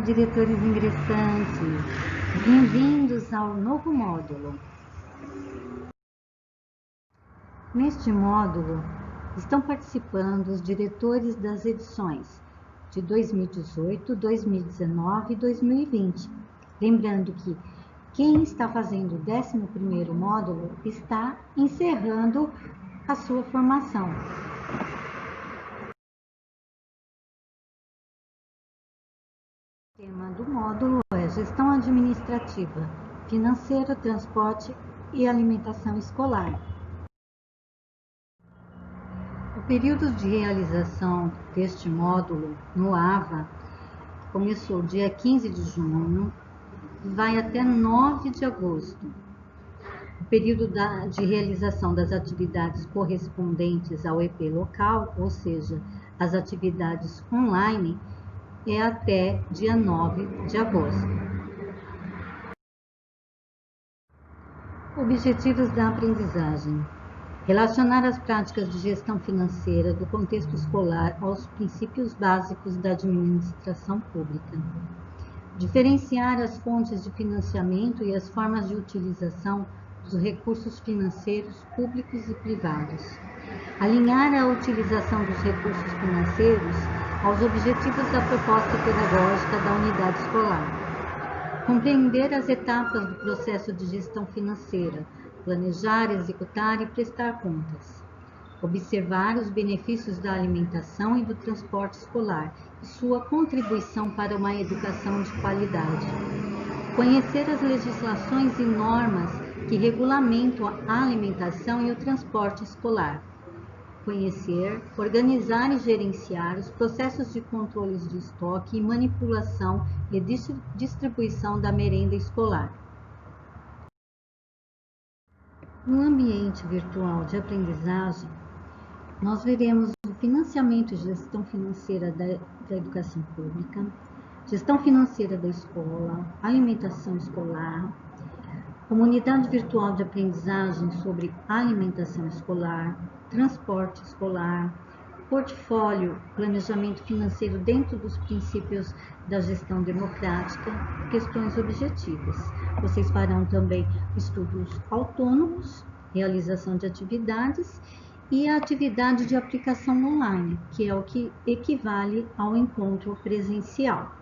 diretores ingressantes! Bem-vindos ao novo módulo. Neste módulo, estão participando os diretores das edições de 2018, 2019 e 2020. Lembrando que quem está fazendo o 11º módulo está encerrando a sua formação. O tema do módulo é Gestão Administrativa, Financeira, Transporte e Alimentação Escolar. O período de realização deste módulo no AVA começou dia 15 de junho e vai até 9 de agosto. O período de realização das atividades correspondentes ao EP local, ou seja, as atividades online, é até dia 9 de agosto. Objetivos da aprendizagem. Relacionar as práticas de gestão financeira do contexto escolar aos princípios básicos da administração pública. Diferenciar as fontes de financiamento e as formas de utilização dos recursos financeiros públicos e privados. Alinhar a utilização dos recursos financeiros aos objetivos da proposta pedagógica da unidade escolar. Compreender as etapas do processo de gestão financeira, planejar, executar e prestar contas. Observar os benefícios da alimentação e do transporte escolar e sua contribuição para uma educação de qualidade. Conhecer as legislações e normas que regulamentam a alimentação e o transporte escolar. Conhecer, organizar e gerenciar os processos de controles de estoque e manipulação e distribuição da merenda escolar. No ambiente virtual de aprendizagem, nós veremos o financiamento e gestão financeira da educação pública, gestão financeira da escola, alimentação escolar, comunidade virtual de aprendizagem sobre alimentação escolar, transporte escolar, portfólio, planejamento financeiro dentro dos princípios da gestão democrática, questões objetivas. Vocês farão também estudos autônomos, realização de atividades e a atividade de aplicação online, que é o que equivale ao encontro presencial.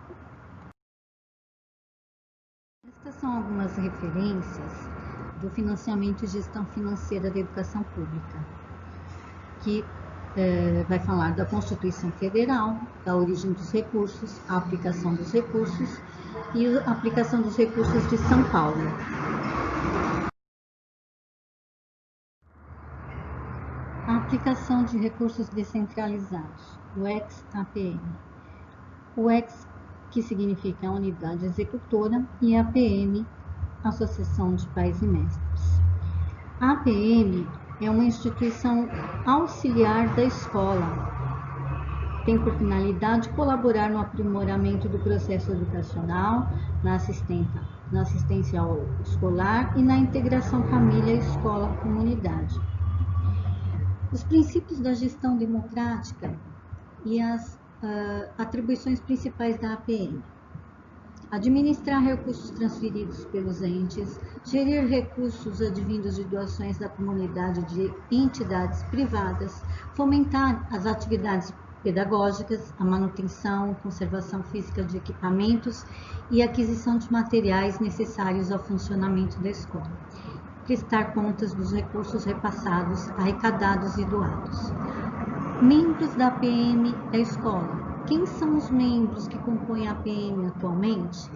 Estas são algumas referências do financiamento e gestão financeira da educação pública, que vai falar da Constituição Federal, da origem dos recursos, a aplicação dos recursos e a aplicação dos recursos de São Paulo. A aplicação de recursos descentralizados, o ex-APM. O ex, que significa a unidade executora, e a APM, Associação de Pais e Mestres. A APM é uma instituição auxiliar da escola. Tem por finalidade colaborar no aprimoramento do processo educacional, na assistência ao escolar e na integração família, escola, comunidade. Os princípios da gestão democrática e as atribuições principais da APM. Administrar recursos transferidos pelos entes, gerir recursos advindos de doações da comunidade de entidades privadas, fomentar as atividades pedagógicas, a manutenção, conservação física de equipamentos e aquisição de materiais necessários ao funcionamento da escola. Prestar contas dos recursos repassados, arrecadados e doados. Membros da APM da escola. Quem são os membros que compõem a APM atualmente?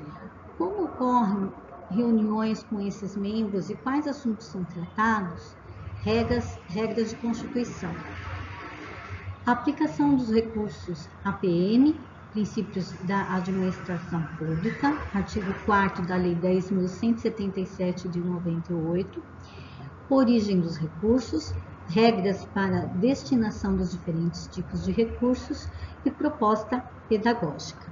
Como ocorrem reuniões com esses membros e quais assuntos são tratados? Regras de constituição. A aplicação dos recursos APM, princípios da administração pública, artigo 4º da Lei 10.177 de 98, origem dos recursos, regras para destinação dos diferentes tipos de recursos e proposta pedagógica.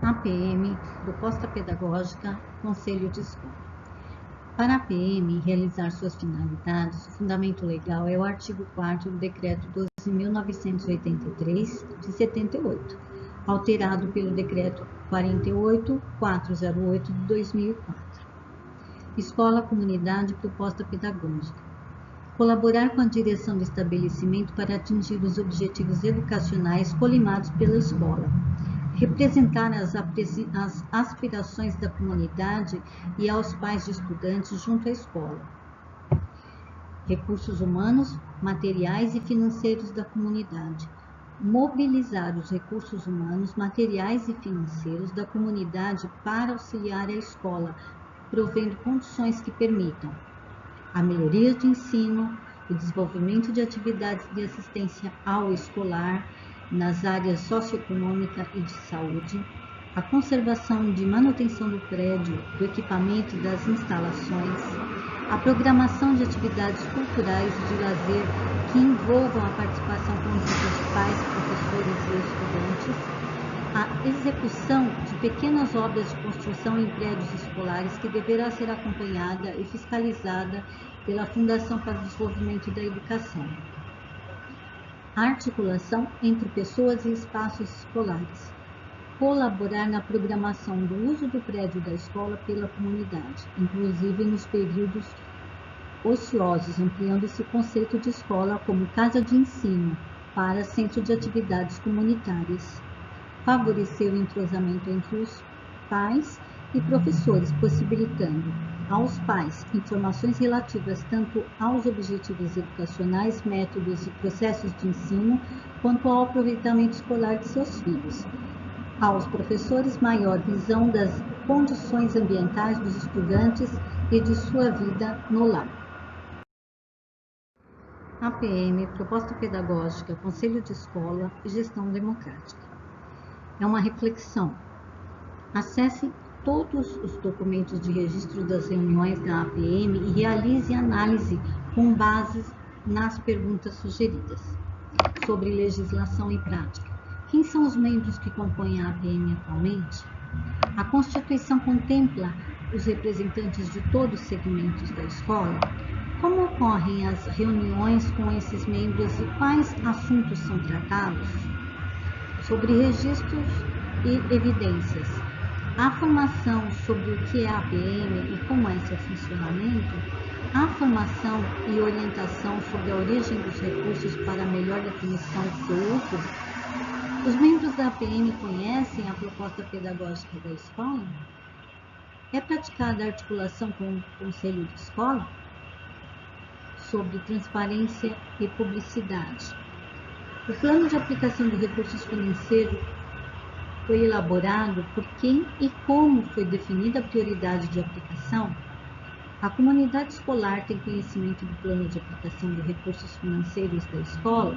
APM, proposta pedagógica, conselho de escola. Para a APM realizar suas finalidades, o fundamento legal é o artigo 4º do Decreto em 1983, de 78, alterado pelo Decreto 48.408 de 2004. Escola, comunidade, proposta pedagógica. Colaborar com a direção do estabelecimento para atingir os objetivos educacionais colimados pela escola. Representar as aspirações da comunidade e aos pais de estudantes junto à escola. Recursos humanos, materiais e financeiros da comunidade. Mobilizar os recursos humanos, materiais e financeiros da comunidade para auxiliar a escola, provendo condições que permitam a melhoria de ensino, o desenvolvimento de atividades de assistência ao escolar nas áreas socioeconômica e de saúde, a conservação de manutenção do prédio, do equipamento e das instalações, a programação de atividades culturais e de lazer que envolvam a participação conjunta de pais, professores e estudantes, a execução de pequenas obras de construção em prédios escolares que deverá ser acompanhada e fiscalizada pela Fundação para o Desenvolvimento da Educação. A articulação entre pessoas e espaços escolares. Colaborar na programação do uso do prédio da escola pela comunidade, inclusive nos períodos ociosos, ampliando esse conceito de escola como casa de ensino para centro de atividades comunitárias. Favorecer o entrosamento entre os pais e professores, possibilitando aos pais informações relativas tanto aos objetivos educacionais, métodos e processos de ensino, quanto ao aproveitamento escolar de seus filhos. Aos professores, maior visão das condições ambientais dos estudantes e de sua vida no lar. APM, Proposta Pedagógica, Conselho de Escola e Gestão Democrática. É uma reflexão. Acesse todos os documentos de registro das reuniões da APM e realize análise com base nas perguntas sugeridas. Sobre legislação e prática. Quem são os membros que compõem a APM atualmente? A Constituição contempla os representantes de todos os segmentos da escola? Como ocorrem as reuniões com esses membros e quais assuntos são tratados? Sobre registros e evidências. A formação sobre o que é a APM e como é seu funcionamento, a formação e orientação sobre a origem dos recursos para a melhor definição do seu uso. Os membros da APM conhecem a proposta pedagógica da escola? É praticada a articulação com o conselho de escola? Sobre transparência e publicidade. O plano de aplicação de recursos financeiros foi elaborado por quem e como foi definida a prioridade de aplicação? A comunidade escolar tem conhecimento do plano de aplicação de recursos financeiros da escola?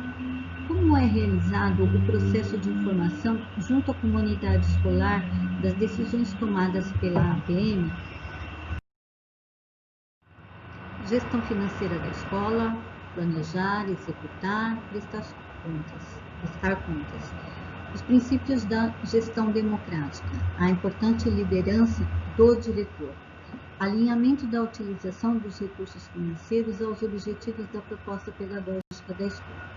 Como é realizado o processo de informação junto à comunidade escolar das decisões tomadas pela APM? Gestão financeira da escola, planejar, executar, prestar contas. Os princípios da gestão democrática, a importante liderança do diretor, alinhamento da utilização dos recursos financeiros aos objetivos da proposta pedagógica da escola.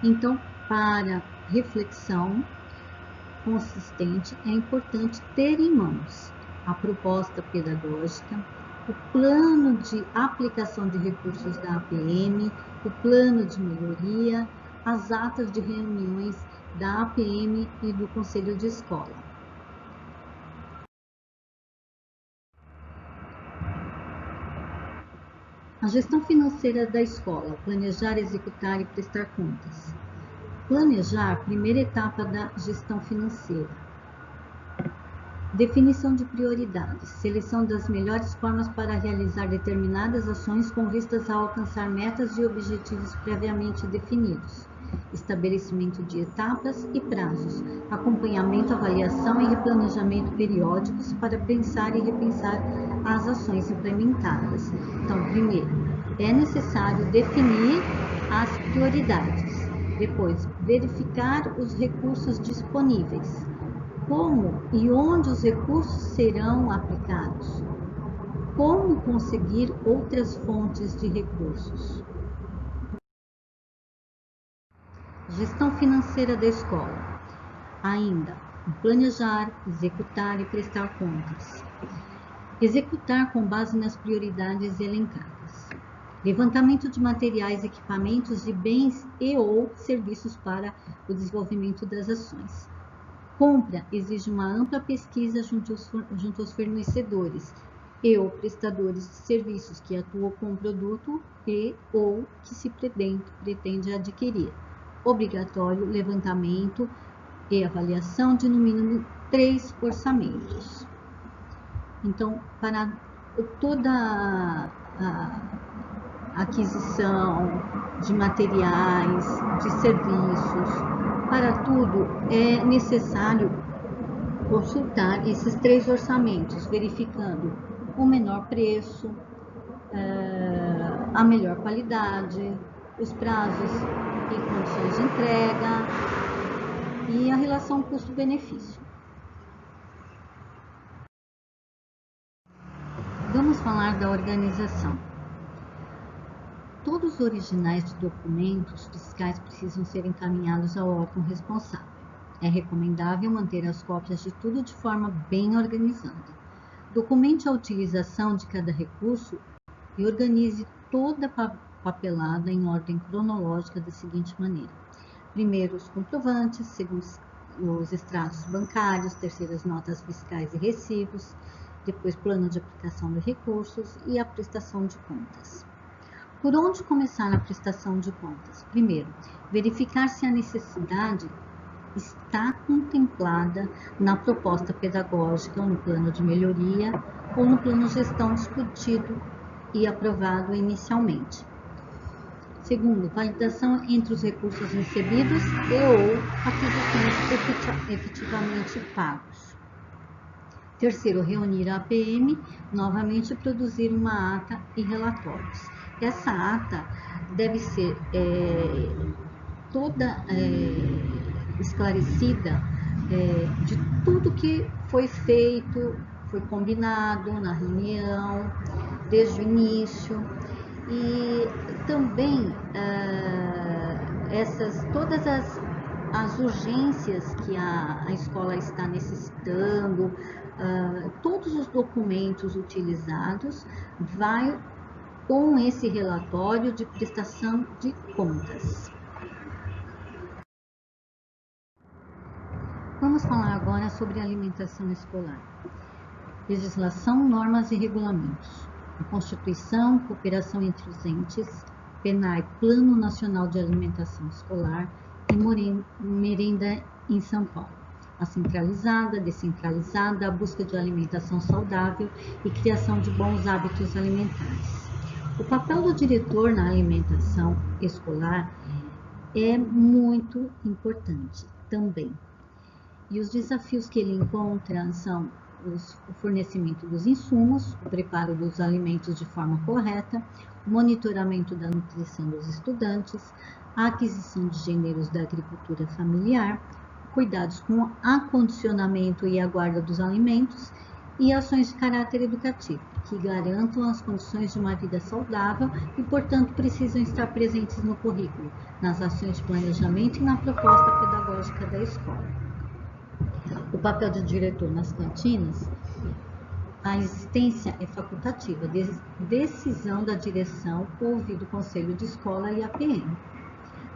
Então, para reflexão consistente, é importante ter em mãos a proposta pedagógica, o plano de aplicação de recursos da APM, o plano de melhoria, as atas de reuniões da APM e do Conselho de Escola. A gestão financeira da escola, planejar, executar e prestar contas. Planejar, primeira etapa da gestão financeira. Definição de prioridades, seleção das melhores formas para realizar determinadas ações com vistas a alcançar metas e objetivos previamente definidos. Estabelecimento de etapas e prazos, acompanhamento, avaliação e replanejamento periódicos para pensar e repensar as ações implementadas. Então, primeiro, é necessário definir as prioridades. Depois, verificar os recursos disponíveis. Como e onde os recursos serão aplicados? Como conseguir outras fontes de recursos? Gestão financeira da escola. Ainda, planejar, executar e prestar contas. Executar com base nas prioridades elencadas. Levantamento de materiais, equipamentos de bens e ou serviços para o desenvolvimento das ações. Compra exige uma ampla pesquisa junto aos fornecedores e ou prestadores de serviços que atuam com o produto e ou que se pretende adquirir. Obrigatório levantamento e avaliação de no mínimo 3 orçamentos. Então, para toda a aquisição de materiais, de serviços, para tudo é necessário consultar esses 3 orçamentos, verificando o menor preço, a melhor qualidade, os prazos e condições de entrega e a relação custo-benefício. Vamos falar da organização. Todos os originais de documentos fiscais precisam ser encaminhados ao órgão responsável. É recomendável manter as cópias de tudo de forma bem organizada. Documente a utilização de cada recurso e organize toda a papelada em ordem cronológica da seguinte maneira: primeiro os comprovantes, segundo os extratos bancários, terceiro as notas fiscais e recibos, depois plano de aplicação de recursos e a prestação de contas. Por onde começar a prestação de contas? Primeiro, verificar se a necessidade está contemplada na proposta pedagógica ou no plano de melhoria ou no plano de gestão discutido e aprovado inicialmente. Segundo, validação entre os recursos recebidos e ou aquisições efetivamente pagos. Terceiro, reunir a APM, novamente produzir uma ata e relatórios. Essa ata deve ser toda esclarecida de tudo que foi feito, foi combinado na reunião, desde o início, e também todas as urgências que a escola está necessitando, todos os documentos utilizados vai com esse relatório de prestação de contas. Vamos falar agora sobre alimentação escolar. Legislação, normas e regulamentos. A Constituição, cooperação entre os entes, PNAE, Plano Nacional de Alimentação Escolar e merenda em São Paulo. A centralizada, descentralizada, a busca de alimentação saudável e criação de bons hábitos alimentares. O papel do diretor na alimentação escolar é muito importante também. E os desafios que ele encontra são o fornecimento dos insumos, o preparo dos alimentos de forma correta, o monitoramento da nutrição dos estudantes, a aquisição de gêneros da agricultura familiar, cuidados com o acondicionamento e a guarda dos alimentos e ações de caráter educativo, que garantam as condições de uma vida saudável e, portanto, precisam estar presentes no currículo, nas ações de planejamento e na proposta pedagógica da escola. O papel do diretor nas cantinas, a existência é facultativa, decisão da direção ouvir do Conselho de Escola e a PM.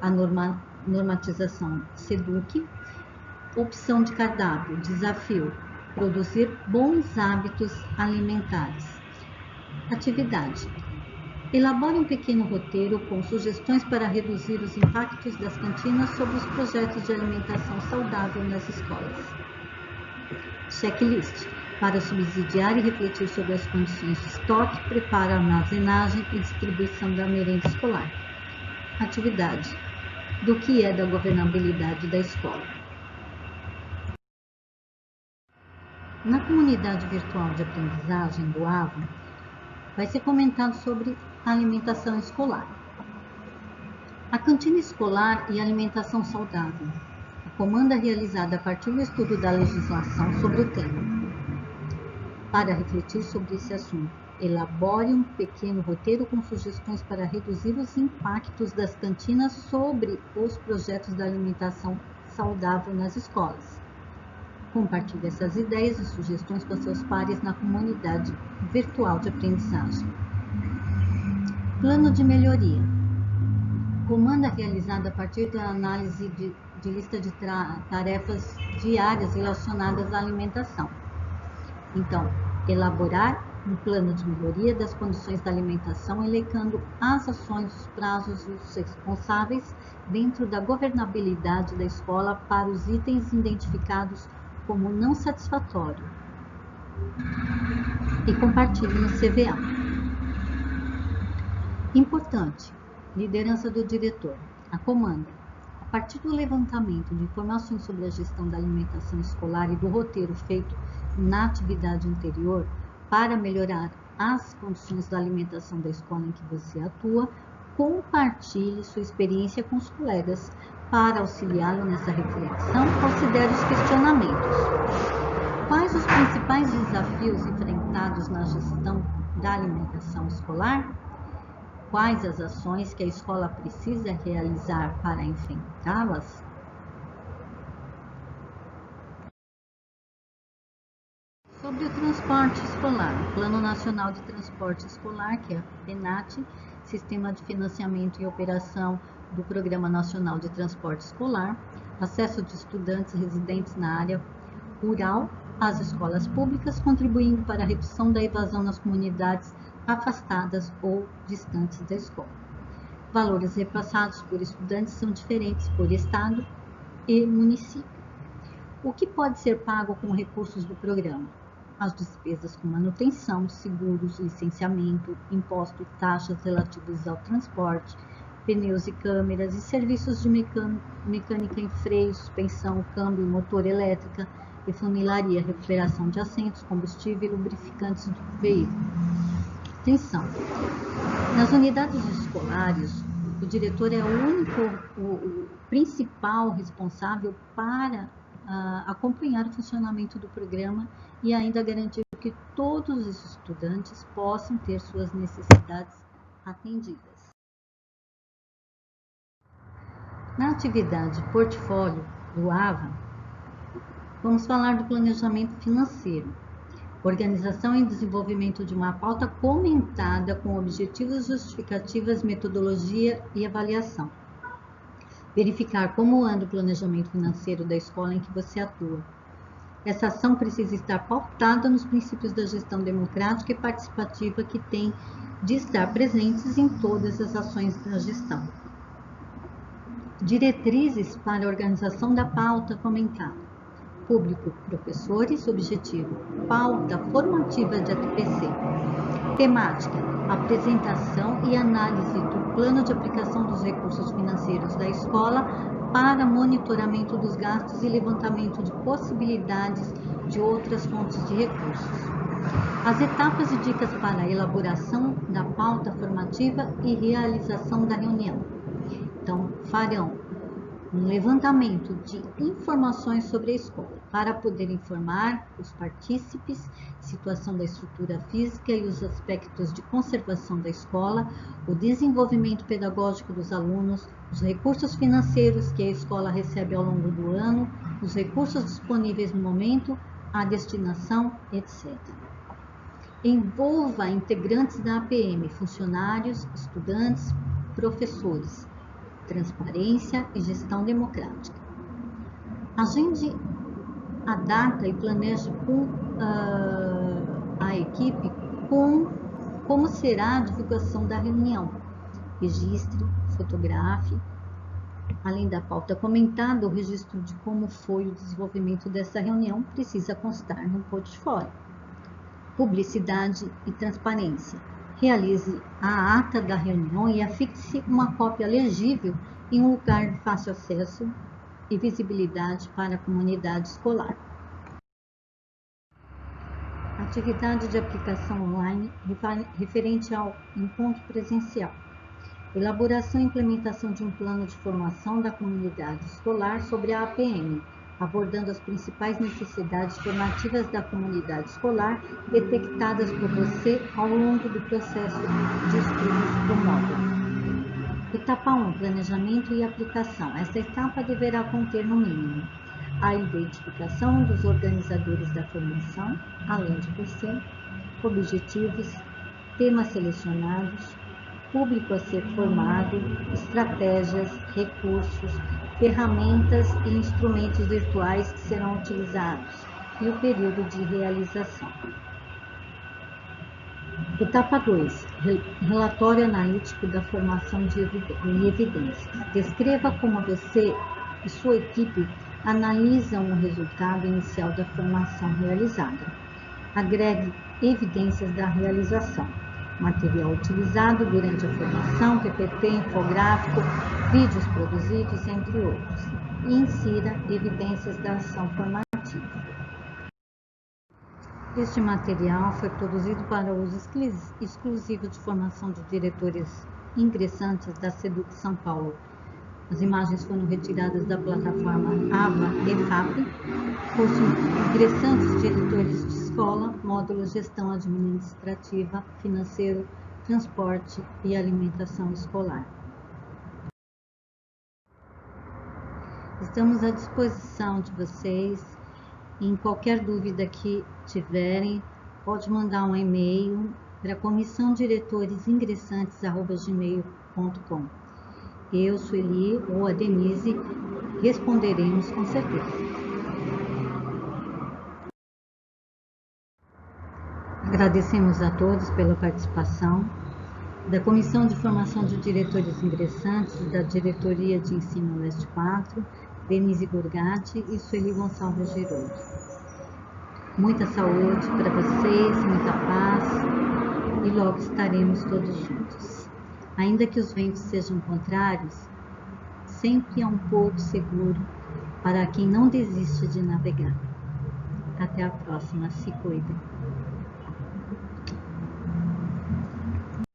A normatização SEDUC, opção de cardápio, desafio, produzir bons hábitos alimentares. Atividade. Elabore um pequeno roteiro com sugestões para reduzir os impactos das cantinas sobre os projetos de alimentação saudável nas escolas. Checklist. Para subsidiar e refletir sobre as condições de estoque, preparo, armazenagem e distribuição da merenda escolar. Atividade. Do que é da governabilidade da escola. Na comunidade virtual de aprendizagem do AVA, vai ser comentado sobre a alimentação escolar. A cantina escolar e alimentação saudável. A comanda realizada a partir do estudo da legislação sobre o tema. Para refletir sobre esse assunto, Elabore um pequeno roteiro com sugestões para reduzir os impactos das cantinas sobre os projetos da alimentação saudável nas escolas. Compartilhe essas ideias e sugestões com seus pares na comunidade virtual de aprendizagem. Plano de melhoria. Comanda realizada a partir da análise de lista de tarefas diárias relacionadas à alimentação. Então, elaborar um plano de melhoria das condições da alimentação, elencando as ações, os prazos e os responsáveis dentro da governabilidade da escola para os itens identificados como não satisfatório. E compartilhe no CVA. Importante. Liderança do diretor. A comanda. A partir do levantamento de informações sobre a gestão da alimentação escolar e do roteiro feito na atividade anterior para melhorar as condições da alimentação da escola em que você atua, compartilhe sua experiência com os colegas. Para auxiliá-lo nessa reflexão, considere os questionamentos. Quais os principais desafios enfrentados na gestão da alimentação escolar? Quais as ações que a escola precisa realizar para enfrentá-las? Sobre o transporte escolar, o Plano Nacional de Transporte Escolar, que é a PNAT, Sistema de Financiamento e Operação do Programa Nacional de Transporte Escolar, acesso de estudantes residentes na área rural às escolas públicas, contribuindo para a redução da evasão nas comunidades afastadas ou distantes da escola. Valores repassados por estudantes são diferentes por estado e município. O que pode ser pago com recursos do programa? As despesas com manutenção, seguros, licenciamento, impostos, taxas relativas ao transporte, pneus e câmeras e serviços de mecânica em freio, suspensão, câmbio, motor elétrica, refunilaria, refrigeração de assentos, combustível e lubrificantes do veículo. Atenção! Nas unidades escolares, o diretor é o principal responsável para acompanhar o funcionamento do programa e ainda garantir que todos os estudantes possam ter suas necessidades atendidas. Na atividade portfólio do AVA, vamos falar do planejamento financeiro. Organização e desenvolvimento de uma pauta comentada com objetivos, justificativas, metodologia e avaliação. Verificar como anda o planejamento financeiro da escola em que você atua. Essa ação precisa estar pautada nos princípios da gestão democrática e participativa que tem de estar presentes em todas as ações da gestão. Diretrizes para a organização da pauta comentada. Público, professores, objetivo, pauta formativa de ATPC. Temática, apresentação e análise do plano de aplicação dos recursos financeiros da escola para monitoramento dos gastos e levantamento de possibilidades de outras fontes de recursos. As etapas e dicas para a elaboração da pauta formativa e realização da reunião. Então, farão um levantamento de informações sobre a escola, para poder informar os partícipes, situação da estrutura física e os aspectos de conservação da escola, o desenvolvimento pedagógico dos alunos, os recursos financeiros que a escola recebe ao longo do ano, os recursos disponíveis no momento, a destinação, etc. Envolva integrantes da APM, funcionários, estudantes, professores. Transparência e gestão democrática. Agende a data e planeje com a equipe como será a divulgação da reunião. Registre, fotografe. Além da pauta comentada, o registro de como foi o desenvolvimento dessa reunião precisa constar no portfólio. Publicidade e transparência. Realize a ata da reunião e afixe uma cópia legível em um lugar de fácil acesso e visibilidade para a comunidade escolar. Atividade de aplicação online referente ao encontro presencial. Elaboração e implementação de um plano de formação da comunidade escolar sobre a APM, abordando as principais necessidades formativas da comunidade escolar detectadas por você ao longo do processo de estudos do módulo. Etapa 1. Planejamento e aplicação. Esta etapa deverá conter, no mínimo, a identificação dos organizadores da formação, além de você, objetivos, temas selecionados, público a ser formado, estratégias, recursos, ferramentas e instrumentos virtuais que serão utilizados e o período de realização. Etapa 2. Relatório analítico da formação de evidências. Descreva como você e sua equipe analisam o resultado inicial da formação realizada. Agregue evidências da realização. Material utilizado durante a formação, PPT, infográfico, vídeos produzidos, entre outros. E insira evidências da ação formativa. Este material foi produzido para uso exclusivo de formação de diretores ingressantes da SEDUC São Paulo. As imagens foram retiradas da plataforma AVA EFAP, curso ingressantes diretores de escola, módulo gestão administrativa, financeiro, transporte e alimentação escolar. Estamos à disposição de vocês. Em qualquer dúvida que tiverem, pode mandar um e-mail para comissãodiretores-ingressantes@gmail.com. Eu, Sueli ou a Denise responderemos com certeza. Agradecemos a todos pela participação. Da Comissão de Formação de Diretores Ingressantes da Diretoria de Ensino Leste 4, Denise Gorgatti e Sueli Gonçalves Giroud. Muita saúde para vocês, muita paz e logo estaremos todos juntos. Ainda que os ventos sejam contrários, sempre há um porto seguro para quem não desiste de navegar. Até a próxima, se cuidem.